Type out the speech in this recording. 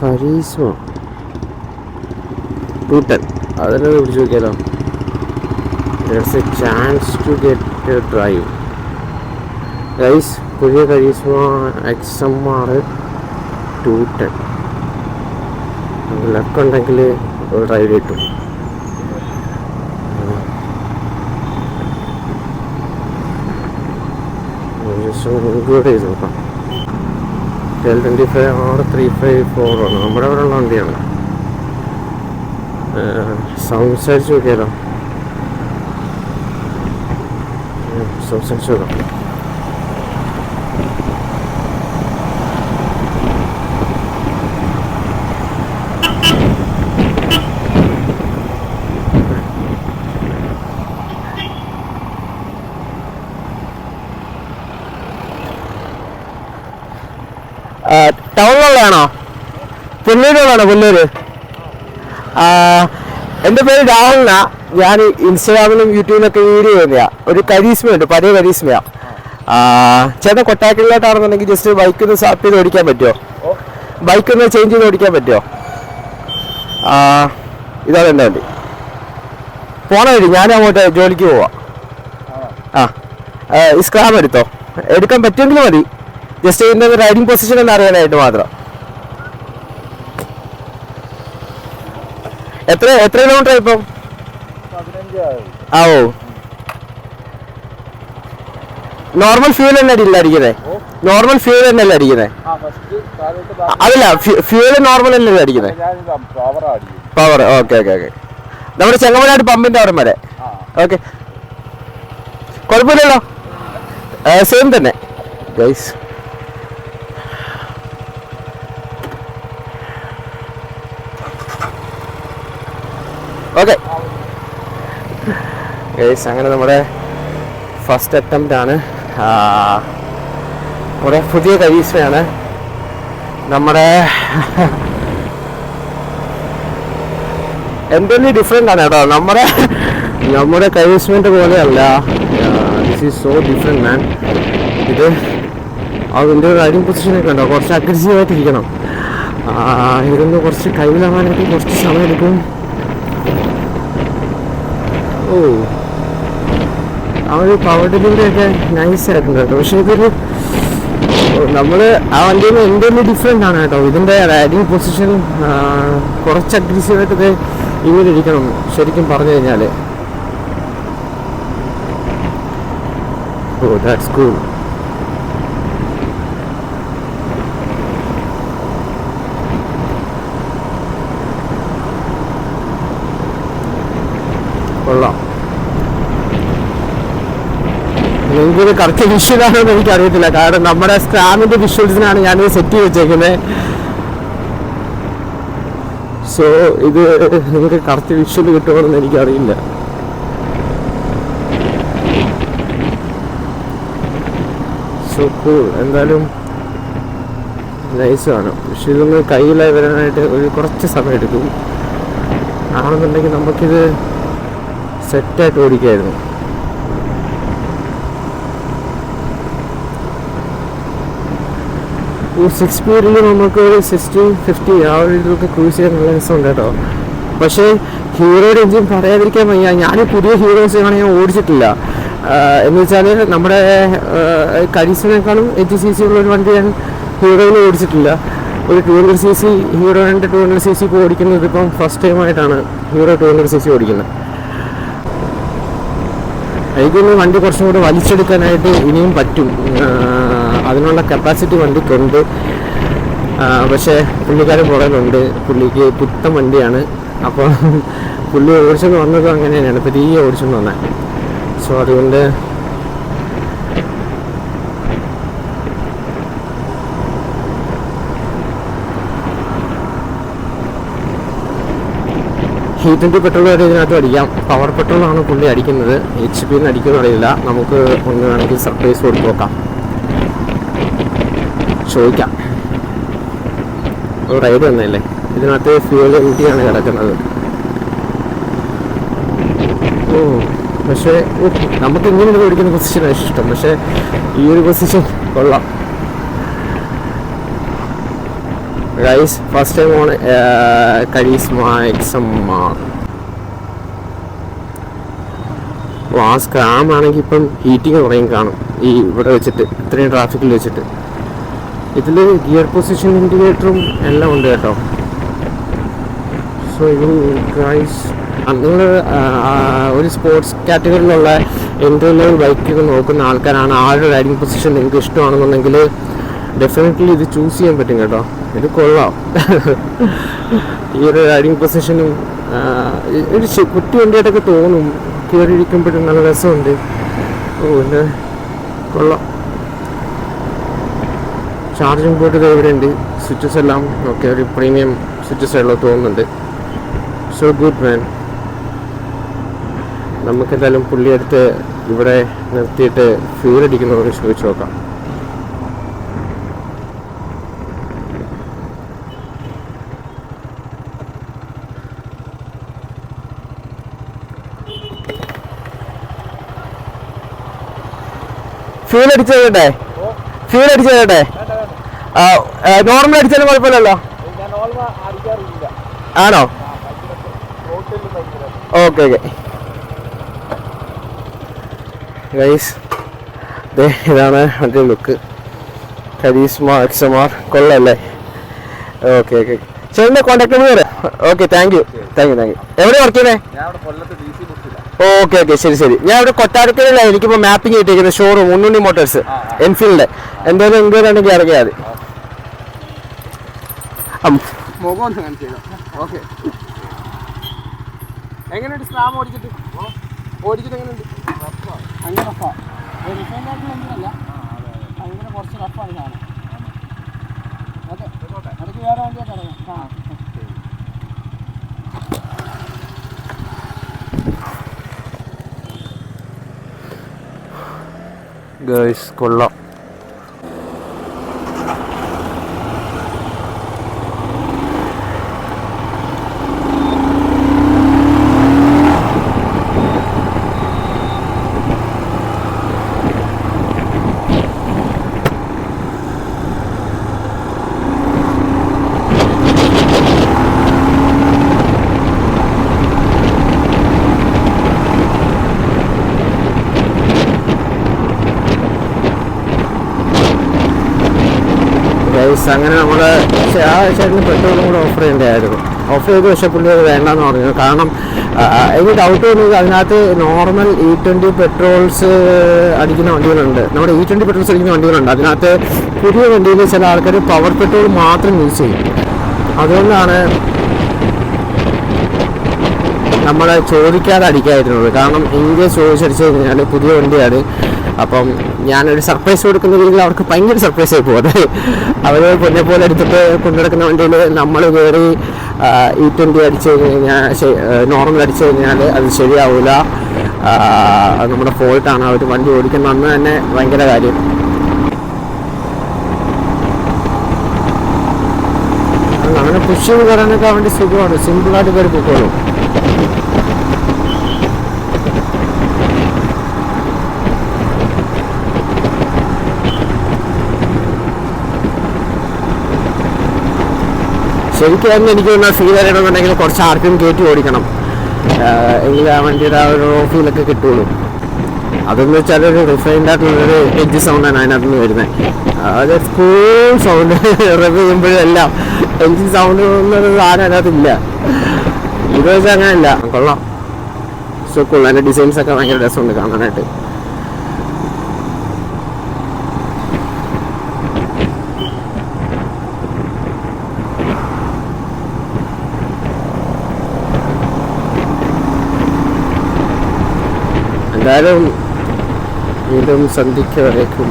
Karizma 210 അതിനെ പിടിച്ച് നോക്കിയാലോ. There's a chance to get a drive. Guys, പുതിയ കരീസ്മ XMR 210 ലക്ക് ഉണ്ടെങ്കിൽ ഒരു ഡ്രൈവ് കിട്ടും. ഇൻക്ലൂഡ് ചെയ്ത് നോക്കാം. 25 R354 ആണ് നമ്മുടെ അവിടെ ഉള്ള വണ്ടിയാണ്. സൗണ്ട്സ് അടിച്ച് നോക്കിയാലോ. സൗണ്ട്സ് അടിച്ച് നോക്കാം. ടൗണിലുള്ളതാണോ? പുല്ലൂരുള്ളതാണോ? പുല്ലൂര്. എൻ്റെ പേര് രാഹുലിനാ. ഞാൻ ഇൻസ്റ്റാഗ്രാമിലും യൂട്യൂബിലൊക്കെ വീഡിയോ ചെയ്യുന്നതാണ്. ഒരു കരീസ്മയുണ്ട്, പഴയ കരീസ്മയാണ്. ചേട്ടൻ കൊട്ടാക്കലിലോട്ടാണെന്നുണ്ടെങ്കിൽ ജസ്റ്റ് ബൈക്കൊന്ന് സ്വാപ്പ് ചെയ്ത് ഓടിക്കാൻ പറ്റുമോ? ബൈക്കൊന്ന് ചേഞ്ച് ചെയ്ത് ഓടിക്കാൻ പറ്റുമോ? ഇതാണ് എൻ്റെ വണ്ടി. പോണ വഴി ഞാൻ അങ്ങോട്ട് ജോലിക്ക് പോവാം. സ്ക്രാം എടുത്തോ, എടുക്കാൻ പറ്റുമെങ്കിൽ മതി. ജസ്റ്റ് ഇതിൻ്റെ റൈഡിങ് പൊസിഷൻ എന്ന് അറിയാനായിട്ട് മാത്രം. എത്ര കിലോമീറ്റർ ഇപ്പം? 15. ഓ, നോർമൽ ഫ്യൂൽ തന്നെ അടിക്കുന്നത്? നോർമൽ ഫ്യൂൽ തന്നെയല്ലേ അടിക്കുന്നത്? അതല്ല, ഫ്യൂല് നോർമൽ അല്ലേ അടിക്കുന്നത്? പവർ. Okay okay okay. നമ്മുടെ ചെങ്ങമനാട് പമ്പിന്റെ അവിടെ വരെ. ഓക്കെ, കുഴപ്പമില്ലല്ലോ. സെയിം തന്നെ ഗൈസ്. ഓക്കെ ഗൈസ്, അങ്ങനെ നമ്മുടെ ഫസ്റ്റ് അറ്റംപ്റ്റ് ആണ്. നമ്മുടെ പുതിയ കരീസ്മയാണ്. നമ്മുടെ എന്തെങ്കിലും ഡിഫറെൻ്റ് ആണ് കേട്ടോ. നമ്മുടെ കരീസ്മേൻ്റെ പോലെയല്ല. ദിസ് ഈസ് സോ ഡിഫറെൻറ്റ് മാൻ. ഇത് അതിൻ്റെ റൈഡിങ് പൊസിഷനൊക്കെ ഉണ്ടോ, കുറച്ച് അഗ്രസീവായിട്ടിരിക്കണം. ഇതൊന്ന് കുറച്ച് കയ്യിലാവാനായിട്ട് കുറച്ച് സമയം എടുക്കും. ഓ, ആ ഒരു പവർ ഡെലിവറിയൊക്കെ നൈസായിട്ടുണ്ട് കേട്ടോ. പക്ഷേ ഇതൊരു നമ്മൾ ആ വണ്ടിയിൽ നിന്ന് എന്തെങ്കിലും ഡിഫറെൻ്റ് ആണ് കേട്ടോ. ഇതിൻ്റെ റൈഡിങ് പൊസിഷൻ കുറച്ച് അഗ്രസീവായിട്ടൊക്കെ ഇങ്ങനെ ഇരിക്കണം ശരിക്കും പറഞ്ഞു കഴിഞ്ഞാൽ. ഓ, ദാറ്റ്സ് കൂൾ. കൊള്ളാം. നിങ്ങൾക്കിത് കറക്റ്റ് വിഷ്വലാണോ എന്ന് എനിക്കറിയത്തില്ല, കാരണം നമ്മുടെ സ്ക്രാമിൻ്റെ വിഷ്വൽസിനാണ് ഞാനിത് സെറ്റ് ചെയ്ത് വെച്ചേക്കുന്നത്. സോ ഇത് നിങ്ങൾക്ക് കറക്റ്റ് വിഷ്വൽ കിട്ടുമെന്ന് എനിക്കറിയില്ല. So cool. എന്തായാലും നൈസാണ്. പക്ഷെ ഇതൊന്ന് കയ്യിലായി വരാനായിട്ട് ഒരു കുറച്ച് സമയം എടുക്കും. ആണെന്നുണ്ടെങ്കിൽ നമുക്കിത് സെറ്റായിട്ട് ഓടിക്കായിരുന്നു. ഈ 6 സ്പീഡിൽ നമുക്ക് ഒരു 60-50 ആ ഒരു ഇതിലൊക്കെ ക്രൂസ് ചെയ്യാൻ നല്ല രസമുണ്ട് കേട്ടോ. പക്ഷേ ഹീറോയുടെ എഞ്ചിൻ പറയാതിരിക്കാൻ വയ്യ. ഞാൻ പുതിയ ഹീറോസ് ഞാൻ ഓടിച്ചിട്ടില്ല. എന്ന് വെച്ചാൽ നമ്മുടെ കരീസിനേക്കാളും 80cc ഉള്ളൊരു വണ്ടി ഞാൻ ഹീറോയിൽ ഓടിച്ചിട്ടില്ല. ഒരു 200cc ഹീറോയുടെ 200cc ഇപ്പോൾ ഓടിക്കുന്നത് ഇപ്പം ഫസ്റ്റ് ടൈമായിട്ടാണ് ഹീറോ 200cc ഓടിക്കുന്നത്. എനിക്കൊന്ന് വണ്ടി കുറച്ചും കൂടെ വലിച്ചെടുക്കാനായിട്ട് ഇനിയും പറ്റും. അതിനുള്ള കപ്പാസിറ്റി വണ്ടിക്കുണ്ട്. പക്ഷേ പുള്ളിക്കാരൻ പുറകിലുണ്ട്. പുള്ളിക്ക് പുത്തൻ വണ്ടിയാണ്. അപ്പോൾ പുള്ളി ഓടിച്ചെന്ന് വന്നത് അങ്ങനെ തന്നെയാണ്, പെരിയ ഓടിച്ചെന്ന് വന്നത്. സോ അതുകൊണ്ട് ഹീറ്റിൻ്റെ പെട്രോൾ വരെ ഇതിനകത്ത് അടിക്കാം. പവർ പെട്രോളാണ് പുള്ളി അടിക്കുന്നത്. HP അടിക്കുമെന്ന് അറിയില്ല. നമുക്ക് ഒന്ന് വേണമെങ്കിൽ സർപ്രൈസ് കൊടുത്ത് നോക്കാം, ചോദിക്കാം. ഒരു റൈഡ് വന്നല്ലേ. ഇതിനകത്ത് ഫ്യൂൽ ഊട്ടിയാണ് കിടക്കുന്നത്. ഓ, പക്ഷേ നമുക്ക് ഇങ്ങനെ ഓടിക്കുന്ന പൊസിഷനാണ് ഇഷ്ടം. പക്ഷേ ഈ ഒരു പൊസിഷൻ കൊള്ളാം. Guys first time on Karizma XMR. ആ സ്ക്രാം ആണെങ്കിൽ ഇപ്പം ഹീറ്റിങ് തുടങ്ങി കാണും ഈ ഇവിടെ വെച്ചിട്ട്, ഇത്രയും ട്രാഫിക്കിൽ വെച്ചിട്ട്. ഇതിൽ ഗിയർ പൊസിഷൻ ഇൻഡിക്കേറ്ററും എല്ലാം ഉണ്ട് കേട്ടോ. സോ ഇത് ഗൈസ് നിങ്ങൾ ഒരു സ്പോർട്സ് കാറ്റഗറിയിലുള്ള എൻട്രി ലെവൽ ബൈക്കൊക്കെ നോക്കുന്ന ആൾക്കാരാണ്, ആരുടെ റൈഡിങ് പൊസിഷൻ നിങ്ങൾക്ക് ഇഷ്ടമാണെന്നുണ്ടെങ്കിൽ ഡെഫിനറ്റ്ലി ഇത് ചൂസ് ചെയ്യാൻ പറ്റും കേട്ടോ. ഇത് കൊള്ളാം. ഈ ഒരു റൈഡിങ് പൊസിഷനും ഒരു കുട്ടി വണ്ടിയായിട്ടൊക്കെ തോന്നും, കയറിയിരിക്കുമ്പോഴും നല്ല രസമുണ്ട്. പിന്നെ കൊള്ളാം. ചാർജിങ് പോർട്ട് ഇവിടെ ഉണ്ട്. സ്വിച്ചസ് എല്ലാം ഓക്കെ, ഒരു പ്രീമിയം സ്വിച്ചസ് ഉള്ളത് തോന്നുന്നുണ്ട്. So good man. നമുക്കെന്തായാലും പുള്ളിയെടുത്ത് ഇവിടെ നിർത്തിയിട്ട് ഫ്യൂൽ അടിക്കുന്നവർ ചോദിച്ചു നോക്കാം. ഫ്യൂൽ അടിച്ചു തരട്ടെ? ഫ്യൂൽ അടിച്ചു തരട്ടെ? നോർമൽ അടിച്ചാലും കുഴപ്പമില്ലല്ലോ. ആണോ? ഓക്കെ ഓക്കെ ഗൈസ്, ഇതാണ് അതിൻ്റെ ലുക്ക്. കരീസ്മ XMR കൊള്ളല്ലേ? Okay okay. ചേട്ടൻ്റെ contact number. Okay, thank you. എവിടെ വർക്ക് ചെയ്യുന്നത്? ഓക്കെ ഓക്കെ, ശരി ശരി. ഞാൻ ഇവിടെ കൊട്ടാരക്കരയിലാണ്. എനിക്കിപ്പോൾ മാപ്പിംഗ് കിട്ടിയിരിക്കുന്നത് ഷോറൂം ഉണ്ണുണ്ണി മോട്ടോഴ്സ് എൻഫീൽഡ്. എന്തായാലും ഉണ്ടെങ്കിൽ ഇറങ്ങിയാൽ മതി. മുഖം ഒന്ന് കാണിച്ചു തരാം. ഓക്കെ, എങ്ങനെയുണ്ട് സ്ലാം ഓടിച്ചിട്ട്? എങ്ങനെയുണ്ട്? അങ്ങനെ റഫാണ്, അങ്ങനെ കുറച്ച് റഫാണ് സാധനം. ഓക്കെ, ഇടയ്ക്ക് വേറെ വണ്ടിയായിട്ട് ഇറങ്ങാം. ഗൈസ് കൊള്ളാം. അങ്ങനെ നമ്മുടെ ആ ചേട്ടന് പെട്രോളും കൂടെ ഓഫർ ചെയ്യേണ്ടതായിരുന്നു. ഓഫർ ചെയ്ത് പക്ഷേ പുള്ളി അത് വേണ്ടെന്ന് പറഞ്ഞു. കാരണം എനിക്ക് ഡൗട്ട് തോന്നുന്നത് അതിനകത്ത് നോർമൽ E20 പെട്രോൾസ് അടിക്കുന്ന വണ്ടികളുണ്ട്, നമ്മുടെ E20 പെട്രോൾസ് അടിക്കുന്ന വണ്ടികളുണ്ട്. അതിനകത്ത് പുതിയ വണ്ടിയിൽ ചില ആൾക്കാർ പവർ പെട്രോൾ മാത്രം യൂസ് ചെയ്യും. അതുകൊണ്ടാണ് നമ്മൾ ചോദിക്കാതെ അടിക്കാതിരുന്നത്. കാരണം ഇന്ത്യ ചോദിച്ചടിച്ചു കഴിഞ്ഞാൽ പുതിയ വണ്ടിയാണ്. അപ്പം ഞാനൊരു സർപ്രൈസ് കൊടുക്കുന്ന രീതിയിൽ അവർക്ക് ഭയങ്കര സർപ്രൈസ് ആയി പോകും. അവർ പൊന്നെ പോലെ എടുത്തിട്ട് കൊണ്ടുനടക്കുന്ന വണ്ടിയിൽ നമ്മൾ കയറി E20 അടിച്ചു കഴിഞ്ഞാൽ, നോർമൽ അടിച്ചു കഴിഞ്ഞാൽ അത് ശരിയാവില്ല, നമ്മുടെ ഫോൾട്ടാണ്. അവർ വണ്ടി ഓടിക്കുന്ന അന്ന് തന്നെ ഭയങ്കര കാര്യം. അങ്ങനെ പുഷ് ചെയ്ത് കയറാനൊക്കെ വേണ്ടി സുഖമാണ്, സിമ്പിളായിട്ട് കയറി പോയിക്കോളും. ശരിക്കും എനിക്ക് തോന്നുന്ന ഫീൽ അറിയണമെന്നുണ്ടെങ്കിൽ കുറച്ച് ആർക്കും കയറ്റി ഓടിക്കണം, എങ്കിൽ ആ വണ്ടിയുടെ ആ ഒരു ഫീലൊക്കെ കിട്ടുള്ളൂ. അതെന്ന് വെച്ചാൽ ഒരു റിഫൈൻഡ് ആയിട്ടുള്ളൊരു എഡ്ജ് സൗണ്ടാണ് അതിനകത്ത് നിന്ന് വരുന്നത്. അത് കൂൾ സൗണ്ട് റിവ് ചെയ്യുമ്പോഴെല്ലാം എൻജിൻ സൗണ്ട് എന്നൊരു സാധനം അതിനകത്തില്ല. ഇത് വെച്ചാൽ അങ്ങനെയല്ല. കൊള്ളാം, സോ കൂൾ. അതിൻ്റെ ഡിസൈൻസൊക്കെ ഭയങ്കര രസമുണ്ട് കാണാനായിട്ട്. എന്തായാലും വീണ്ടും സന്ധിക്ക് വരേക്കും